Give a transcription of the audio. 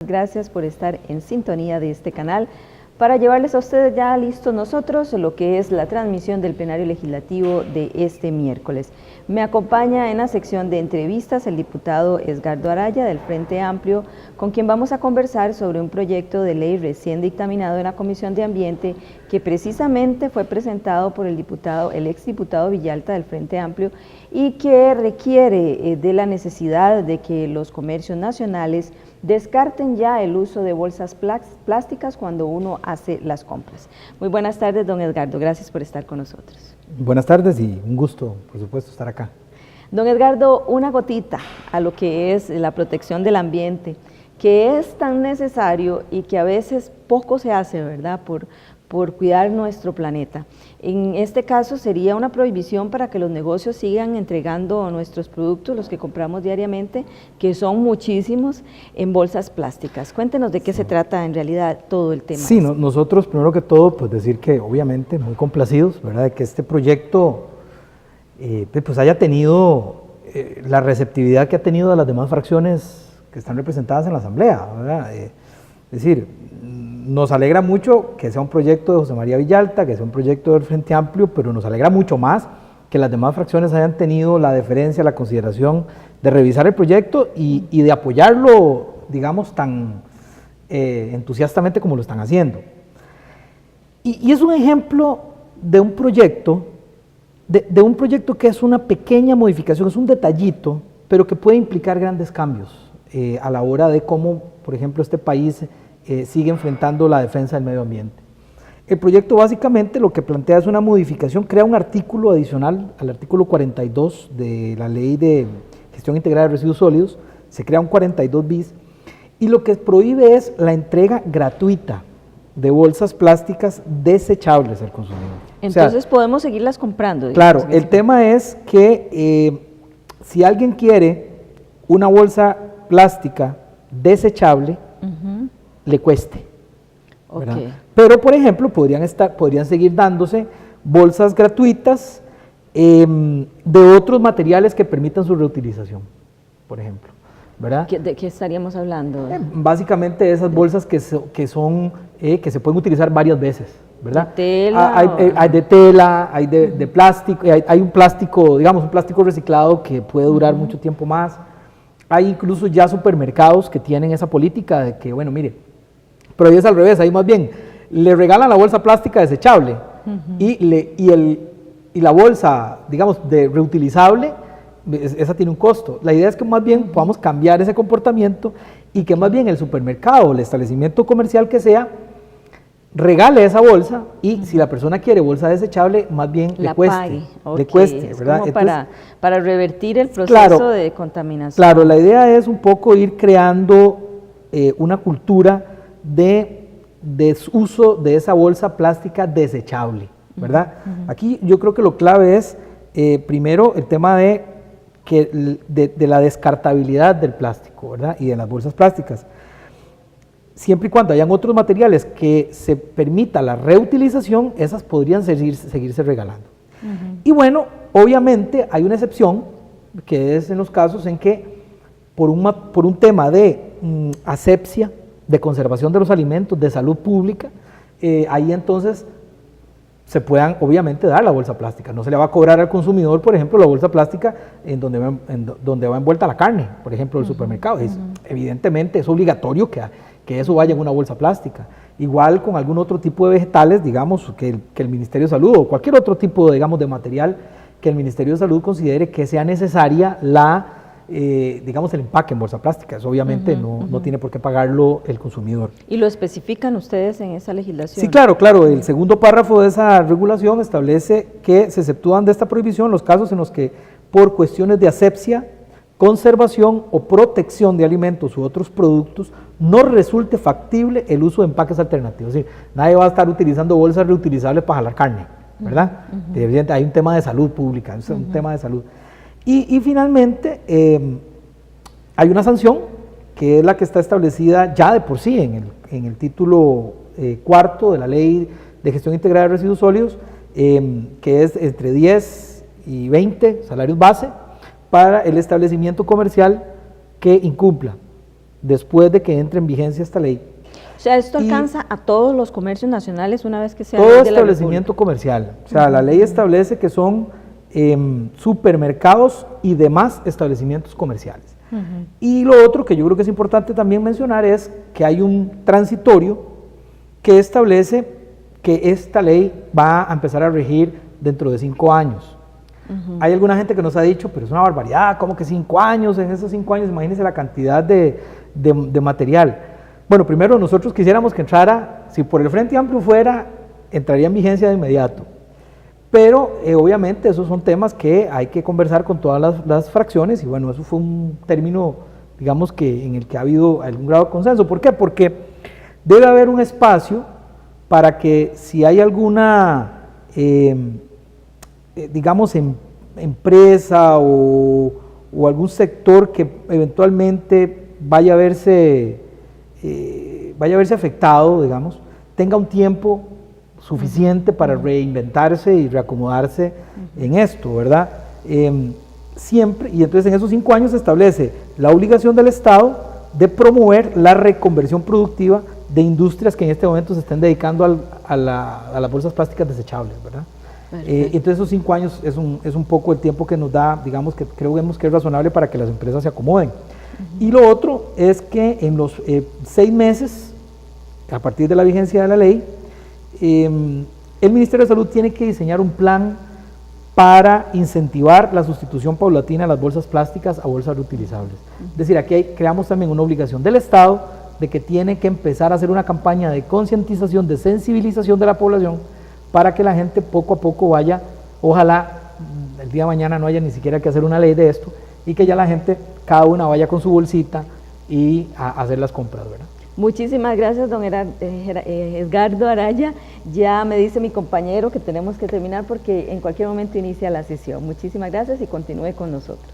Gracias por estar en sintonía de este canal para llevarles a ustedes ya listos nosotros lo que es la transmisión del plenario legislativo de este miércoles. Me acompaña en la sección de entrevistas el diputado Edgardo Araya del Frente Amplio, con quien vamos a conversar sobre un proyecto de ley recién dictaminado en la Comisión de Ambiente que precisamente fue presentado por el exdiputado Villalta del Frente Amplio y que requiere de la necesidad de que los comercios nacionales descarten ya el uso de bolsas plásticas cuando uno hace las compras. Muy buenas tardes, don Edgardo, gracias por estar con nosotros. Buenas tardes y un gusto, por supuesto, estar acá. Don Edgardo, una gotita a lo que es la protección del ambiente, que es tan necesario y que a veces poco se hace, ¿verdad?, por cuidar nuestro planeta. En este caso sería una prohibición para que los negocios sigan entregando nuestros productos, los que compramos diariamente, que son muchísimos, en bolsas plásticas. Cuéntenos de qué se trata en realidad todo el tema. Sí, nosotros primero que todo, pues decir que obviamente muy complacidos, ¿verdad?, de que este proyecto pues haya tenido la receptividad que ha tenido de las demás fracciones que están representadas en la Asamblea, ¿verdad? Es decir, nos alegra mucho que sea un proyecto de José María Villalta, que sea un proyecto del Frente Amplio, pero nos alegra mucho más que las demás fracciones hayan tenido la deferencia, la consideración de revisar el proyecto y de apoyarlo, digamos, tan entusiastamente como lo están haciendo. Y es un ejemplo de un proyecto, de un proyecto que es una pequeña modificación, es un detallito, pero que puede implicar grandes cambios a la hora de cómo, por ejemplo, este país sigue enfrentando la defensa del medio ambiente. El proyecto básicamente lo que plantea es una modificación, crea un artículo adicional al artículo 42 de la Ley de Gestión Integrada de Residuos Sólidos, se crea un 42 bis, y lo que prohíbe es la entrega gratuita de bolsas plásticas desechables al consumidor. Entonces, o sea, podemos seguirlas comprando. Claro, el tema es que si alguien quiere una bolsa plástica desechable, le cueste, ¿verdad? Pero por ejemplo podrían seguir dándose bolsas gratuitas de otros materiales que permitan su reutilización, por ejemplo, ¿verdad? ¿De qué estaríamos hablando? Básicamente esas bolsas que se pueden utilizar varias veces, ¿verdad? ¿De tela? Hay de tela, hay de plástico, hay un plástico, digamos un plástico reciclado que puede durar mucho tiempo más. Hay incluso ya supermercados que tienen esa política de que, bueno, mire, pero ahí es al revés, ahí más bien le regalan la bolsa plástica desechable y la bolsa, digamos, de reutilizable, esa tiene un costo. La idea es que más bien podamos cambiar ese comportamiento y que más bien el supermercado, el establecimiento comercial que sea, regale esa bolsa y si la persona quiere bolsa desechable, más bien le cueste, le cueste, ¿verdad? Como entonces, para revertir el proceso, claro, de contaminación. Claro, la idea es un poco ir creando una cultura de desuso de esa bolsa plástica desechable, ¿verdad? Aquí yo creo que lo clave es, primero, el tema de la descartabilidad del plástico, ¿verdad?, y de las bolsas plásticas. Siempre y cuando hayan otros materiales que se permita la reutilización, esas podrían seguirse regalando. Y bueno, obviamente hay una excepción, que es en los casos en que por un tema de asepsia, de conservación de los alimentos, de salud pública, ahí entonces se puedan obviamente dar la bolsa plástica. No se le va a cobrar al consumidor, por ejemplo, la bolsa plástica en donde va envuelta la carne, por ejemplo, del supermercado. Evidentemente es obligatorio que eso vaya en una bolsa plástica. Igual con algún otro tipo de vegetales, digamos, que el Ministerio de Salud o cualquier otro tipo, digamos, de material que el Ministerio de Salud considere que sea necesaria digamos, el empaque en bolsa plástica. Eso obviamente no tiene por qué pagarlo el consumidor. ¿Y lo especifican ustedes en esa legislación? Sí, claro. El segundo párrafo de esa regulación establece que se exceptúan de esta prohibición los casos en los que por cuestiones de asepsia, conservación o protección de alimentos u otros productos no resulte factible el uso de empaques alternativos. Es decir, nadie va a estar utilizando bolsas reutilizables para jalar carne, ¿verdad? Evidentemente hay un tema de salud pública, es un tema de salud. Y finalmente hay una sanción que es la que está establecida ya de por sí en el título cuarto de la Ley de Gestión Integrada de Residuos Sólidos, que es entre 10 y 20 salarios base para el establecimiento comercial que incumpla después de que entre en vigencia esta ley. O sea, esto alcanza a todos los comercios nacionales una vez que sea todo ley de la establecimiento República. comercial. O sea, la ley establece que son supermercados y demás establecimientos comerciales. Y lo otro que yo creo que es importante también mencionar es que hay un transitorio que establece que esta ley va a empezar a regir dentro de 5 años. Hay alguna gente que nos ha dicho, pero es una barbaridad, ¿cómo que 5 años? En esos 5 años, imagínense la cantidad de material. Bueno, primero nosotros quisiéramos que entrara, si por el Frente Amplio fuera, entraría en vigencia de inmediato. Pero obviamente esos son temas que hay que conversar con todas las fracciones y bueno, eso fue un término, digamos que en el que ha habido algún grado de consenso. ¿Por qué? Porque debe haber un espacio para que si hay alguna, digamos, empresa o algún sector que eventualmente vaya a verse afectado, digamos, tenga un tiempo suficiente para reinventarse y reacomodarse en esto, ¿verdad? Siempre, y entonces en esos 5 años se establece la obligación del Estado de promover la reconversión productiva de industrias que en este momento se estén dedicando a las bolsas plásticas desechables, ¿verdad? Entonces esos 5 años es un poco el tiempo que nos da, digamos que creemos que es razonable para que las empresas se acomoden. Y lo otro es que en los 6 meses, a partir de la vigencia de la ley, el Ministerio de Salud tiene que diseñar un plan para incentivar la sustitución paulatina de las bolsas plásticas a bolsas reutilizables. Es decir, aquí creamos también una obligación del Estado de que tiene que empezar a hacer una campaña de concientización, de sensibilización de la población para que la gente poco a poco vaya, ojalá el día de mañana no haya ni siquiera que hacer una ley de esto y que ya la gente, cada una vaya con su bolsita y a hacer las compras, ¿verdad? Muchísimas gracias, don Edgardo Araya. Ya me dice mi compañero que tenemos que terminar porque en cualquier momento inicia la sesión. Muchísimas gracias y continúe con nosotros.